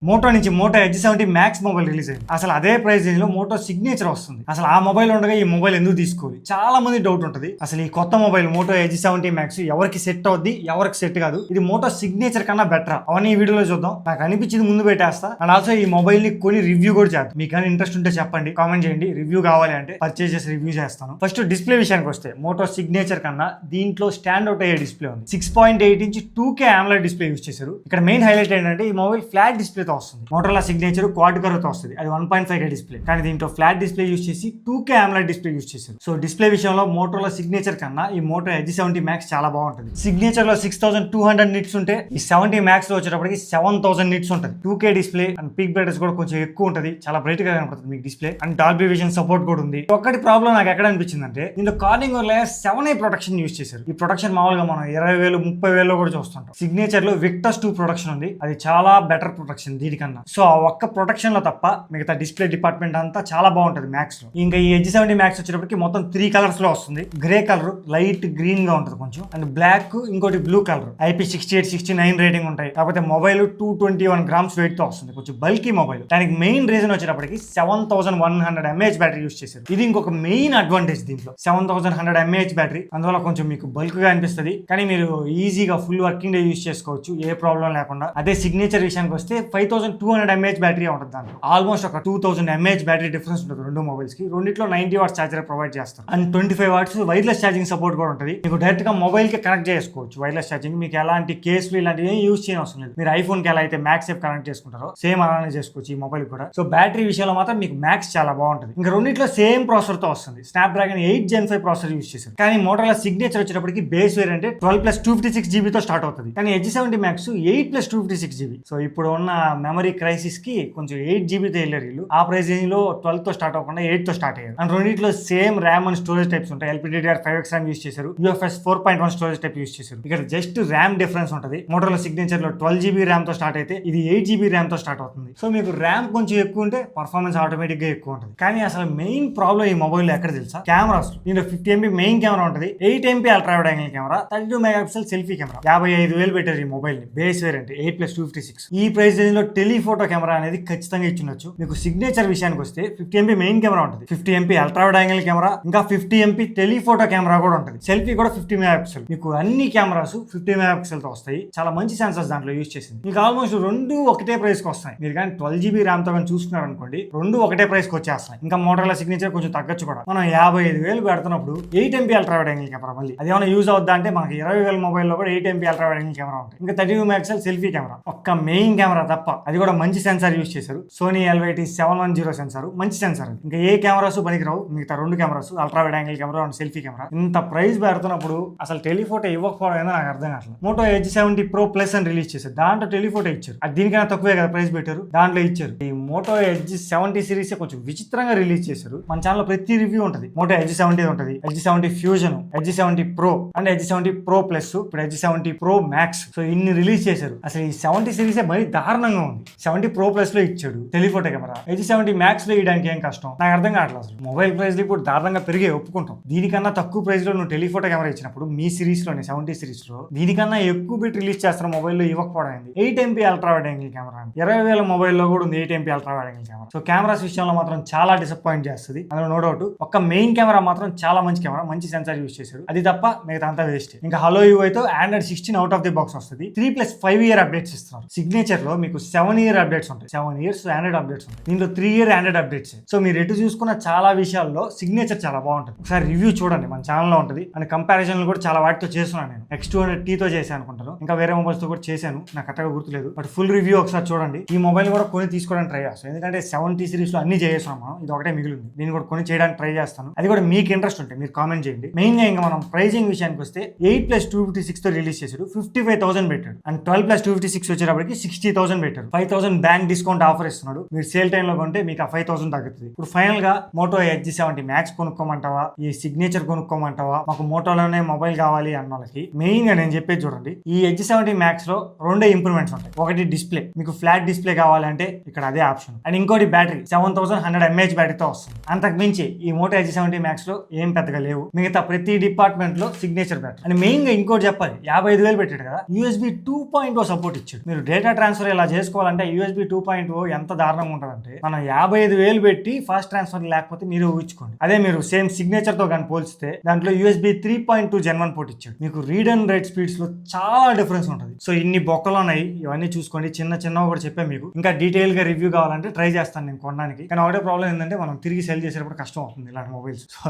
Moto నుంచి Moto Edge 70 max mobile release అయింది. అసలు అదే ప్రైస్ రేంజ్ లో మోటో సిగ్నేచర్ వస్తుంది. అసలు ఆ మొబైల్ ఉండగా ఈ మొబైల్ ఎందుకు తీసుకోవాలి, చాలా మంది డౌట్ ఉంటుంది. అసలు ఈ కొత్త మొబైల్ మోటో ఎడ్జ్ 70 మ్యాక్స్ ఎవరికి సెట్ అవుద్ది, ఎవరికి సెట్ కాదు, ఇది మోటో సిగ్నేచర్ కన్నా బెటర్ అవన్నీ ఈ వీడియోలో చూద్దాం. నాకు అనిపించింది ముందు పెట్టేస్తా. అండ్ ఆల్సో ఈ మొబైల్ ని కొని రివ్యూ కూడా చేద్దాం. మీకు కానీ ఇంట్రెస్ట్ ఉంటే చెప్పండి, కామెంట్ చేయండి. రివ్యూ కావాలి అంటే పర్చేస్ చేసి రివ్యూ చేస్తాను. ఫస్ట్ డిస్ప్లే విషయానికి వస్తే మోటో సిగ్నేచర్ కన్నా దీంట్లో స్టాండ్ అవుట్ అయ్యే డిస్ప్లే ఉంది. 6.8 inch 2K AMOLED display use చేశారు. ఇక్కడ మెయిన్ హైలైట్ ఏంటంటే ఈ మొబైల్ ఫ్లాట్ డిస్ప్లే తో వస్తుంది. మోటోలా సిగ్నేచర్ క్వాడ్ కర్వ్ తో వస్తుంది. అది 1.5K డిస్ప్లే, కానీ దీంట్లో ఫ్లాట్ డిస్ప్లే యూస్ చేసి 2K AMOLED డిస్ప్లే యూస్ చేశారు. సో డిస్ప్లే విషయంలో మోటోలా సిగ్నేచర్ కన్నా ఈ మోటో ఎడ్జ్ 70 మ్యాక్స్ చాలా బాగుంటుంది. సిగ్నేచర్ లో 6200 నిట్స్ ఉంటే ఈ 70 మ్యాక్స్ లో వచ్చేటప్పటికి 7000 నిట్స్ ఉంటుంది. 2K display and peak brightness కూడా కొంచెం ఎక్కువ ఉంటుంది, చాలా బ్రైట్ గా కనపడుతుంది మీకు display. And Dolby vision support కూడా ఉంది. ఒకటి ప్రాబ్లం నాకు ఎక్కడ అనిపించింది అంటే దీంట్లో Corning layer 7A protection use చేశారు. ఈ ప్రొటెక్షన్ మామూలుగా మనం 20,000 30,000 కూడా చూస్తుంటాం. సిగ్నేచర్ లో విక్టస్ 2 ప్రొటెక్షన్ ఉంది, అది చాలా బెటర్ ప్రొటెక్షన్ దీనికన్నా. సో ఆ ఒక్క ప్రొటెక్షన్ లో తప్ప మిగతా డిస్ప్లే డిపార్ట్మెంట్ అంతా చాలా బాగుంటుంది మ్యాక్స్ లో. ఇంకా ఈ ఎడ్జ్ 70 మ్యాక్స్ వచ్చేటప్పటికి మొత్తం 3 కలర్స్ లో వస్తుంది. గ్రే కలర్ లైట్ గ్రీన్ గా ఉంటుంది కొంచెం, అండ్ బ్లాక్, ఇంకోటి బ్లూ కలర్. IP68 69 రేటింగ్ ఉంటాయి. కాకపోతే మొబైల్ 221 గ్రామ్స్ వెయిట్ తో వస్తుంది, కొంచెం బల్కీ మొబైల్. దానికి మెయిన్ రీజన్ వచ్చేటప్పటికి 7100 mAh బ్యాటరీ యూస్ చేశారు. ఇది ఇంకొక మెయిన్ అడ్వాంటేజ్ దీంట్లో. 7100 mAh బ్యాటరీ, అందువల్ల కొంచెం మీకు బల్క్ గా అనిపిస్తుంది, కానీ మీరు ఈజీగా ఫుల్ వర్కింగ్ డే యూస్ చేసుకోవచ్చు ఏ ప్రాబ్లం లేకుండా. అదే సిగ్నేచర్ విషయానికి వస్తే 5200 mAh బ్యాటరీ ఉంటుంది. దాంట్లో ఆల్మోస్ట్ ఒక 2000 mAh బ్యాటరీ డిఫరెన్స్ ఉంటుంది రెండు మొబైల్స్ కి. రెండిట్లో 90 వాట్స్ చార్జర్ ప్రొవైడ్ చేస్తారు. And 25 watts wireless charging support కూడా ఉంటుంది. మీకు డైరెక్ట్ గా మొబైల్ కి కనెక్ట్ చేసుకోవచ్చు వైర్లెస్ ఛార్జింగ్. మీకు ఎలాంటి కేసులు ఇలాంటివి ఏం యూస్ చేయని అవసరం లేదు. మీరు ఐఫోన్ కి ఎలా అయితే మ్యాక్స్ సేఫ్ కనెక్ట్ చేసుకుంటారో సేమ్ అలానే చేసుకోవచ్చు ఈ మొబైల్ కూడా. సో బ్యాటరీ విషయంలో మాత్రం మీకు మ్యాక్స్ చాలా బాగుంటుంది. ఇంకా రెండిట్లో సేమ్ ప్రాసెసర్ తో వస్తుంది. స్నాప్డ్రాగన్ 8 Gen 5 ప్రాసెసర్ యూస్ చేశారు. కానీ మోటోలా సిగ్నేచర్ వచ్చేటప్పటికి బేస్ వేరియంట్ 12+256GB తో స్టార్ట్ అవుతుంది. కానీ ఎడ్జ్ 70 మ్యాక్స్ 8+256GB. సో ఇప్పుడు ఉన్న మెమరీ క్రైసిస్ కి కొంచెం 8GB తో వెళ్ళారు వీళ్ళు. ఆ ప్రైస్ రేంజ్ లో 12 తో స్టార్ట్ అవ్వకుండా 8 తో స్టార్ట్ అయ్యారు. అండ్ రెండింటిలో same RAM and storage types ఉంటాయి. LPDDR5X RAM యూస్ చేశారు. UFS 4.1 స్టోరేజ్ టైప్ యూస్ చేశారు. ఇక్కడ జస్ట్ ర్యామ్ డిఫరెన్స్ ఉంటుంది. మోటోలా సిగ్నేచర్ లో 12GB ర్యామ్ తో స్టార్ట్ అయితే ఇది 8GB ర్యామ్ తో స్టార్ట్ అవుతుంది. సో మీకు ర్యామ్ కొంచెం ఎక్కువ ఉంటే పర్ఫార్మెన్స్ ఆటోమేటిక్ గా ఎక్కువ ఉంటుంది. కానీ అసలు మెయిన్ ప్రాబ్లం ఈ మొబైల్ లో ఎక్కడ తెలుసా, కెమెరాస్. దీంట్లో 50MP మెయిన్ కెమెరా ఉంటుంది, 8MP ultra wide angle camera, 32 megapixel selfie camera. 55,000 పెట్టారు ఈ మొబైల్ ని. Base variant 8+256. ఈ ప్రైస్ రేంజ్ లో టెలిఫోటో కెమెరా అనేది ఖచ్చితంగా ఇచ్చుండొచ్చు. మీకు సిగ్నేచర్ విషయానికి వస్తే 50MP మెయిన్ కెమెరా ఉంటుంది, 50MP ultra wide angle camera, ఇంకా 50MP టెలిఫోటో కెమెరా కూడా ఉంటుంది. సెల్ఫీ కూడా 50 మెగాపిక్సెల్. మీకు అన్ని కెమెరాస్ 50 మెగాపిక్సెల్ తో వస్తాయి. చాలా మంచి సెన్సర్స్ దాంట్లో యూస్ చేసింది. మీకు ఆల్మోస్ట్ రెండు ఒకటే ప్రైస్ కి వస్తాయి. మీరు కానీ 12GB ర్యామ్ తో కానీ చూసుకున్నారు అనుకోండి, రెండు ఒకటే ప్రైస్ కి వచ్చేస్తాయి. ఇంకా మోటోలా సిగ్నేచర్ కొంచెం తగ్గచ్చు కూడా. మనం 55,000 పెడుతున్నప్పుడు 8MP ultra wide angle camera, మళ్ళీ అది ఏమైనా యూజ్ అవుద్దా అంటే మనకి 20,000 మొబైల్లో కూడా 8MP ultra wide angle camera ఉంటుంది. ఇంకా 32 మెగాపిక్సెల్ సెల్ఫీ కెమెరా. ఒక్క మెయిన్ కెమెరా తప్ప, అది కూడా మంచి సెన్సార్ యూస్ చేశారు. సోనీ LYT710 సెన్సార్, మంచి సెన్సార్. ఇంకా ఏ కెమెరాస్ పనికిరావు మిగతా రెండు cameras, ultra wide angle camera and selfie camera. ఇంత ప్రైస్ పెడుతున్నప్పుడు అసలు టెలిఫోటో ఇవ్వకపోవడం ఏదో నాకు అర్థం కావట్లేదు. మోటో ఎడ్జ్ 70 Pro Plus అని రిలీజ్ చేశారు, దాంట్లో టెలిఫోటో ఇచ్చారు. అది దీనికైనా తక్కువే కదా ప్రైస్ పెట్టారు, దాంట్లో ఇచ్చారు. ఈ మోటో ఎడ్జ్ 70 సిరీస్ కొంచెం విచిత్రంగా రిలీజ్ చేశారు. మన ఛానల్ ప్రతి రివ్యూ ఉంటుంది. మోటో ఎడ్జ్ 70 ఉంటుంది, edge 70 fusion, edge 70 Pro and edge 70 Pro Plus, ఇప్పుడు ఎడ్జ్ 70 Pro Max. సో ఇన్ని రిలీజ్ చేశారు. అసలు ఈ 70 సిరీసే మరీ దారుణంగా ఉంది. 70 Pro Plus లో ఇచ్చాడు టెలిఫోటో కెమెరా, ఎడ్జ్ 70 Max లో ఇవ్వడానికి ఏం కష్టం నాకు అర్థం కావట్లేదు. అసలు మొబైల్ ప్రైస్ లో ఇప్పుడు దారుణంగా పెరిగే ఒప్పుకుంటాం. దీనికన్నా తక్కువ ప్రైస్ లో నువ్వు టెలిఫోటో కెమెరా ఇచ్చినప్పుడు మీ సిరీస్ లోనే 70 సిరీస్ లో దీనికన్నా ఎక్కువ బిట్ రిలీజ్ చేస్తున్న మొబైల్లో ఇవ్వకపోవడం అయింది. 8MP ultra wide angle camera, 20,000 మొబైల్లో కూడా ఉంది 8MP ultra wide angle camera. So cameras విషయంలో మాత్రం చాలా డిసప్పాయింట్ చేస్తుంది, అందులో నో డౌట్. ఒక్క మెయిన్ కెమెరా మాత్రం చాలా మంచి కెమెరా, మంచి సెన్సార్ యూస్ చేశారు. అది తప్ప మిగతా అంతా వేస్ట్. ఇంకా హలో UI తో Android 16 out of the box వస్తుంది. 3+5 ఇయర్ అప్డేట్స్ ఇస్తున్నారు. సిగ్నేచర్ లో మీకు 7 ఇయర్ అప్డేట్స్ ఉంటాయి, 7 ఇయర్స్ Android అప్డేట్స్ ఉంటాయి. దీంట్లో 3 ఇయర్ Android అప్డేట్స్. సో మీరు ఎటు చూసుకున్న చాలా విషయాల్లో సిగ్నేచర్ చాలా బాగుంటుంది. ఒకసారి రివ్యూ చూడండి, మన ఛానల్లో ఉంటుంది. అండ్ కంపారిజన్ కూడా చాలా వాటితో చేస్తున్నాను. నేను X200T తో చేశాను అనుకుంటాను, ఇంకా వేరే మొబైల్స్ తో కూడా చేశాను, నాకు కరెక్ట్గా గుర్తులేదు. బట్ ఫుల్ రివ్యూ ఒకసారి చూడండి. ఈ మొబైల్ కూడా కొని తీసుకోవడానికి ట్రై చేస్తాను, ఎందుకంటే 70 సిరీస్ లో అన్ని చేస్తున్నాం మనం, ఇది ఒకటే మిగిలింది. దీన్ని కూడా కొని చేయడానికి ట్రై చేస్తాను. అది కూడా మీకు ఇంట్రెస్ట్ ఉంటే మీరు కామెంట్ చేయండి. మెయిన్ గా ఇంకా మనం ప్రైజింగ్ విషయానికి వస్తే 8+256 తో రిలీజ్ చేశాడు, 55,000 పెట్టాడు. అండ్ 12+256 వచ్చేటప్పటికి 60,000 పెట్టాడు. 5,000 బ్యాంక్ డిస్కౌంట్ ఆఫర్ ఇస్తున్నాడు. మీరు సేల్ టైమ్ లో కొంటే మీకు ఆ 5,000 తగ్గుతుంది. ఇప్పుడు ఫైనల్ గా మోటో ఎడ్జ్ 70 మ్యాక్స్ కొనుక్కోమంటావా, ఈ సిగ్నేచర్ కొనుక్కోమంటావా, మాకు మోటోలోనే మొబైల్ కావాలి అన్న వాళ్ళకి మెయిన్ గా నేను చెప్పేది చూడండి. ఈ ఎడ్జ్ 70 మ్యాక్స్ లో రెండే ఇంప్రూవ్మెంట్స్ ఉంటాయి. ఒకటి డిస్ప్లే, మీకు ఫ్లాట్ డిస్ప్లే కావాలంటే ఇక్కడ అదే ఆప్షన్. ఆప్షన్. అండ్ ఇంకోటి బ్యాటరీ 7100 mAh బ్యాటరీతో వస్తుంది. అంతకు మించి ఈ మోటో G70 Max లో ఏం పెద్దగా లేవు. మిగతా ప్రతి డిపార్ట్మెంట్ లో సిగ్నేచర్ బ్యాటరీ. అండ్ మెయిన్ గా ఇంకోటి చెప్పాలి, 55,000 పెట్టాడు కదా, USB 2.0 సపోర్ట్ ఇచ్చాడు. మీరు డేటా ట్రాన్స్ఫర్ ఇలా చేసుకోవాలంటే USB 2.0 ఎంత దారుణంగా ఉంటుందంటే, మనం 55,000 పెట్టి ఫాస్ట్ ట్రాన్స్ఫర్ లేకపోతే మీరు ఊహించుకోండి. అదే మీరు సేమ్ సిగ్నేచర్ తో కానీ పోల్చితే దాంట్లో USB 3.2 Gen 1 పోర్ట్ ఇచ్చాడు. మీకు రీడ్ అండ్ రైట్ స్పీడ్స్ లో చాలా డిఫరెన్స్ ఉంటుంది. సో ఇన్ని బొక్కలు ఉన్నాయి, ఇవన్నీ చూసుకోండి. చిన్నగా కూడా చెప్పాను మీకు. ఇంకా డీటెయిల్ గా రివ్యూ కావాలంటే ట్రై చేస్తాను నేను కొనడానికి. కానీ ఒకటే ప్రాబ్లం ఏంటంటే మనం తిరిగి సెల్ చేసేటప్పుడు కష్టం అవుతుంది ఇలాంటి మొబైల్స్. సో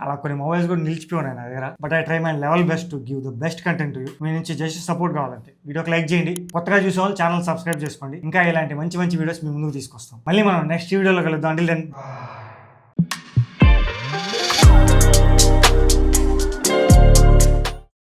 అలా కొన్ని మొబైల్స్ కూడా నిలిచిపోయినాయి నా దగ్గర. But I try my level best to give the best content to you. మీ నుంచి జస్ట్ సపోర్ట్ కావాలంటే వీడియోకి లైక్ చేయండి. కొత్తగా చూసే వాళ్ళు ఛానల్ సబ్స్క్రైబ్ చేసుకోండి. ఇంకా ఇలాంటి మంచి వీడియోస్ మీ ముందుకు తీసుకొస్తాం. మళ్ళీ మనం నెక్స్ట్ వీడియోలో కలుద్దాం. Until then